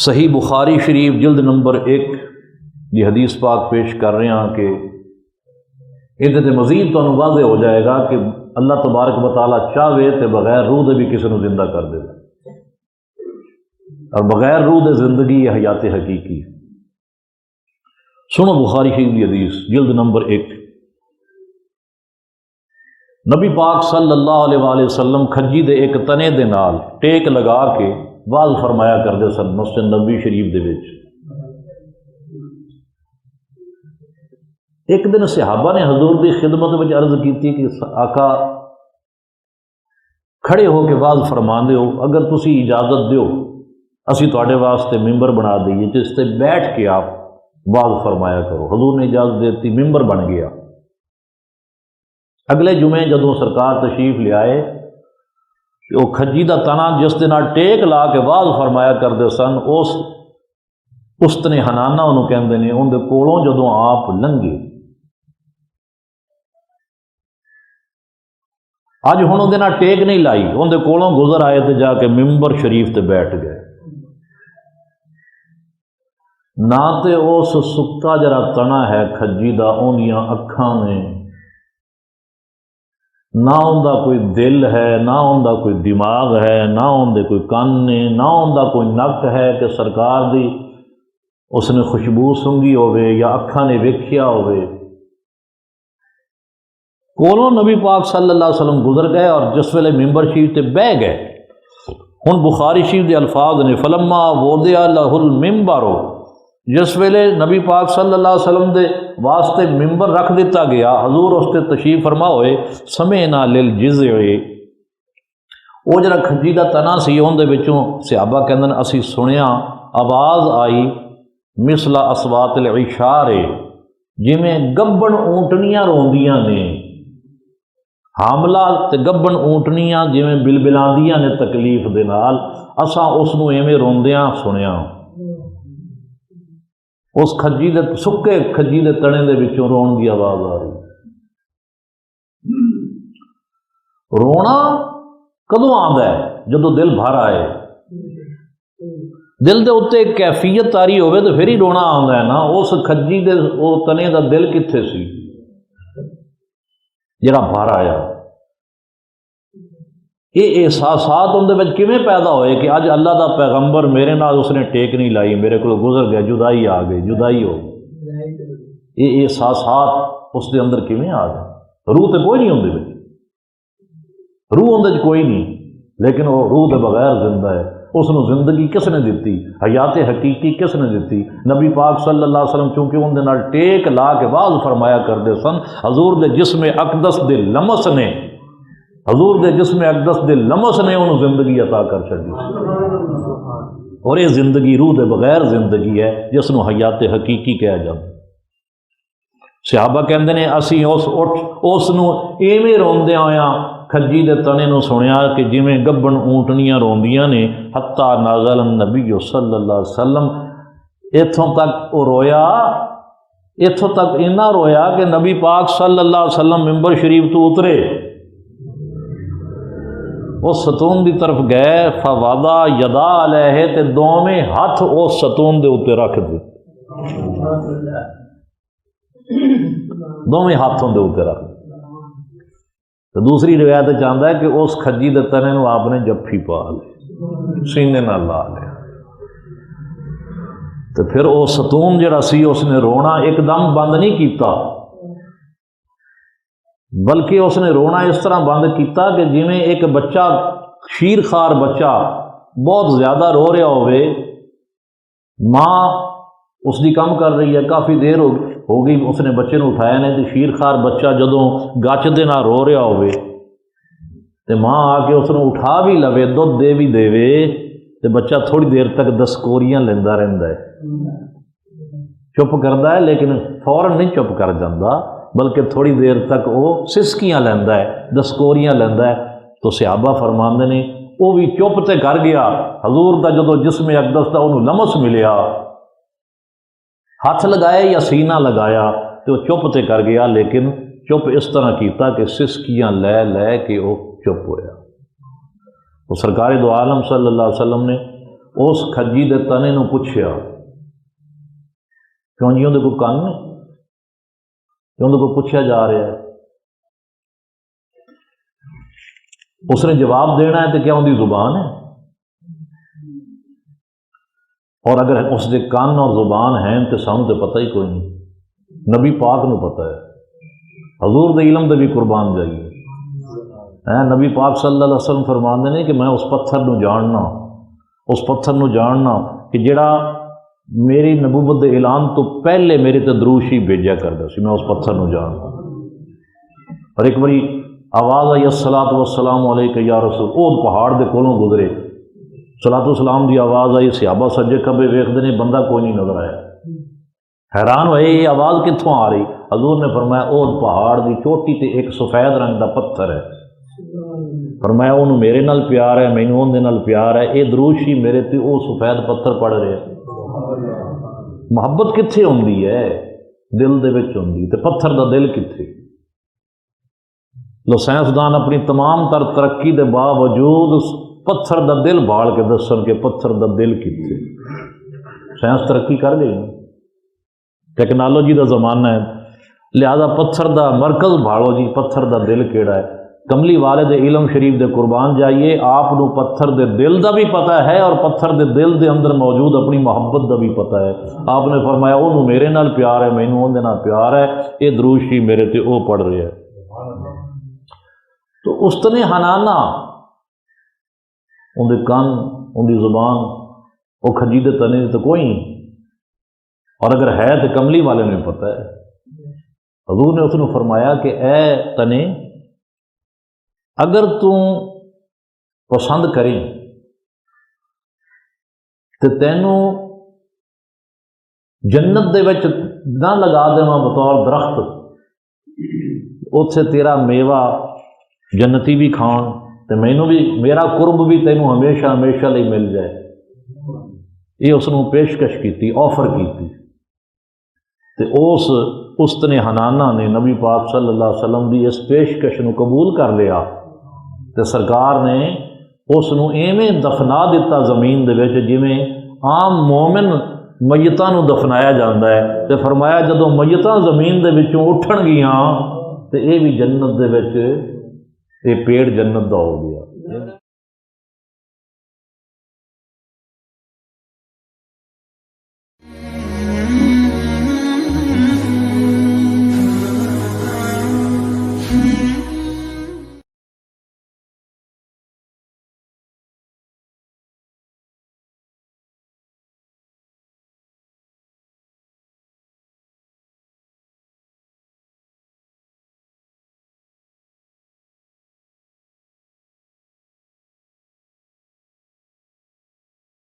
صحیح بخاری شریف جلد نمبر 1 یہ حدیث پاک پیش کر رہے ہیں کہ یہ مزید تو واضح ہو جائے گا کہ اللہ تبارک و تعالیٰ چاہے تو بغیر روح دے بھی کسی کو زندہ کر دے، اور بغیر روح دے زندگی یہ حیات حقیقی ہے۔ سنو بخاری شریف کی حدیث جلد نمبر 1۔ نبی پاک صلی اللہ علیہ وآلہ وسلم کھجی دے ایک تنے دے نال ٹیک لگا کے واز فرمایا کرتے سن مسجد نبوی شریف دے وچ۔ ایک دن صحابہ نے حضور دی خدمت وچ عرض کی کہ آقا کھڑے ہو کے واز فرماندے ہو، اگر تسی اجازت دیو اسی تواڈے واسطے ممبر بنا دئیے جس تے بیٹھ کے آپ واز فرمایا کرو۔ حضور نے اجازت دیتی، ممبر بن گیا۔ اگلے جمعے جدوں سرکار تشریف لے آئے، وہ کھجی دا تنا جس دے نال ٹیک لا کے واز فرمایا کرتے سن، اس تنے حنانہ انہوں کہندے نے، ان دے کولوں جدوں آپ لنگے، اج ہن اون دے نال ٹیک نہیں لائی، ان دے کولوں گزر آئے تے جا کے ممبر شریف تے بیٹھ گئے۔ نہ تے اس سکا جڑا تنا ہے کھجی دا اونیاں اکھاں نے، نہ ان دا کوئی دل ہے، نہ ان دا کوئی دماغ ہے، نہ ان دے کوئی کان نے، نہ ان دا کوئی نک ہے کہ سرکار دی اس نے خوشبو سنگھی ہوئے یا اکھاں نے ویکھیا ہوئے۔ کولوں نبی پاک صلی اللہ علیہ وسلم گزر گئے اور جس ویلے ممبر شریف تے بہ گئے، ہن بخاری شریف دے الفاظ نے فلما وضع لہ المنبر، جس ویلے نبی پاک صلی اللہ علیہ وسلم دے واسطے ممبر رکھ دیتا گیا، حضور اس تے تشریف فرما ہوئے، سمعنا للجذع، وہ جڑا کھجی دا تنا سی اون دے وچوں صحابہ کہندے اسی سنیا آواز آئی مثل اصوات العشار، جویں گبن اونٹنیاں روندیاں نے، حاملہ تے گبن اونٹنیاں جویں بلبلاندیاں نے تکلیف دے نال، اساں اس نوں ایویں روندیاں سنیا۔ اس کھجی دے سکے کھجی دے تنے دے وچوں رون دی آواز آ رہی۔ رونا کدوں آندا ہے؟ جدوں دل بھر آئے، دل دے اتنے ایک کیفیت تاری ہوئے تو پھر ہی رونا آندا ہے نا۔ اس کھجی دے او تنے دا دل کتھے سی جڑا بھر آیا؟ یہ احساسات ان دے وچ کیویں پیدا ہوئے کہ اج اللہ دا پیغمبر میرے نال اس نے ٹیک نہیں لائی، میرے کو گزر گیا، جدائی آ گئی، جدائی ہو گئی۔ یہ احساسات اس دے اندر کیویں آ گئے؟ روح تے کوئی نہیں ان دے وچ، روح ان دے کوئی نہیں، لیکن وہ روح دے بغیر زندہ ہے۔ اس نو زندگی کس نے دیتی؟ حیات حقیقی کس نے دیتی؟ نبی پاک صلی اللہ علیہ وسلم چونکہ ان دے نال ٹیک لا کے واز فرمایا کرتے سن، حضور دے جسم اقدس دے لمس نے، حضور دے جسم اقدس دے لمس نے انہوں زندگی عطا کر چھڈی، اور یہ زندگی روح دے بغیر زندگی ہے جس نو حیات حقیقی کہا جاتا۔ صحابہ کہندے نے اسی اس نو ایویں روندیاں ہویاں کھجی دے تنے نو سنیا کہ جویں گبن اونٹنیاں روندیاں نے، حتی نازل النبی صلی اللہ علیہ وسلم، اتھوں تک وہ رویا، اتھوں تک اتنا رویا کہ نبی پاک صلی اللہ علیہ وسلم ممبر شریف تو اترے، اس ستون دی طرف گئے، فوضع یدا علیہ، تے دوویں ہاتھ اس ستون دے اوتے رکھ دے، دوویں ہاتھوں دے اوتے رکھ دے۔ تو دوسری روایت چاہتا ہے کہ اس کھجی دے تنے نو آپ نے جفی پا لے، سینے نال لا لے، تو پھر وہ ستون جڑا سی اس نے رونا ایک دم بند نہیں کیتا، بلکہ اس نے رونا اس طرح بند کیتا کہ جویں ایک بچہ، شیر خوار بچہ بہت زیادہ رو رہا ہوئے، ماں اس دی کم کر رہی ہے، کافی دیر ہو گئی اس نے بچے نو اٹھایا نہیں، تو شیر خوار بچہ جدوں گچ دے نال رو رہا ہوئے تو ماں آ کے اس نو اٹھا بھی لوے، دودھ دے بھی دے، تو بچہ تھوڑی دیر تک دسکوریاں لیندہ رہندا ہے، چپ کردا ہے لیکن فوراً نہیں چپ کر جاندا، بلکہ تھوڑی دیر تک وہ سسکیاں لیندا ہے، دسکوریاں لیندا ہے۔ تو صحابہ فرماندے نے وہ بھی چپ تے کر گیا، حضور دا جدو جسم اقدس دا انہوں لمس ملیا، ہاتھ لگائے یا سینہ لگایا تو وہ چپ تے کر گیا، لیکن چپ اس طرح کیتا کہ سسکیاں لے لے کے وہ چپ ہویا۔ تو سرکار دو عالم صلی اللہ علیہ وسلم نے اس کھجی دے تنے نو پوچھیا کیوں جی اندر کوئی کن نے کیوں اندر کوئی پوچھا جا رہا ہے؟ اس نے جواب دینا ہے تو کیا ان کی زبان ہے؟ اور اگر اس دے کان اور زبان ہیں تو سانوں تو پتہ ہی کوئی نہیں، نبی پاک نو پتہ ہے، حضور دے علم دے بھی قربان جائیے۔ نبی پاک صلی اللہ علیہ وسلم فرماندے نے کہ میں اس پتھر نو جاننا، اس پتھر نو جاننا کہ جڑا میری نبوت دے اعلان تو پہلے میرے تے درود شریف بھیجا کردا سی، میں اس پتھر نو جاننا۔ اور ایک باری آواز آئی الصلاۃ والسلام علیک یا رسول، وہ پہاڑ دے کولوں گزرے، صلاۃ والسلام دی آواز آئی، صحابہ سجے کبے ویکھدے نے، بندہ کوئی نہیں نظر آیا، حیران ہوئے یہ آواز کتھوں آ رہی؟ حضور نے فرمایا او پہاڑ دی چوٹی تے ایک سفید رنگ دا پتھر ہے، فرمایا انہوں میرے نال پیار ہے، مینوں اون دے نال پیار ہے، اے درود شریف میرے تے او سفید پتھر پڑھ رہے ہیں۔ محبت کتھے ہوندی ہے؟ دل دے وچ ہوندی، تے پتھر دا دل کتھے؟ لو سائنسدان اپنی تمام تر ترقی دے باوجود پتھر دا دل بھاڑ کے دسن کہ پتھر دا دل کتھے۔ سائنس ترقی کر گئی، ٹیکنالوجی دا زمانہ ہے، لہذا پتھر دا مرکز بھاڑو جی، پتھر دا دل کیڑا ہے؟ کملی والے دے علم شریف دے قربان جائیے، آپ نو پتھر دے دل دا بھی پتہ ہے اور پتھر دے دل دے اندر موجود اپنی محبت دا بھی پتہ ہے۔ آپ نے فرمایا انہوں میرے نال پیار ہے، مینوں اون دے نال پیار ہے، اے درود شریف میرے تے او پڑھ رہے ہیں۔ تو استنے حنانا، ان دے کان، ان دی زبان، وہ کھجی دے تنے تو کوئی نہیں، اور اگر ہے تو کملی والے نے پتہ ہے۔ حضور نے اس نے فرمایا کہ اے تنے، اگر تو پسند کریں تو تینوں جنت دے وچ نہ لگا دیواں بطور درخت، اتھے تیرا میوہ جنتی بھی کھان تے مینوں بھی میرا قرب بھی تینوں ہمیشہ ہمیشہ لئی مل جائے۔ یہ اس نے پیشکش کیتی، آفر کیتی، تے اس نے حنانہ نے نبی پاک صلی اللہ علیہ وسلم دی اس پیشکش نو قبول کر لیا، تے سرکار نے اس نو ایویں دفنا دیتا زمین دے وچ جویں عام مومن میتاں نو دفنایا جاندا ہے، تے فرمایا جدوں میتاں زمین دے وچوں اٹھن گیاں تے اے بھی جنت دے وچ، اے پیڑ جنت دا ہو گیا۔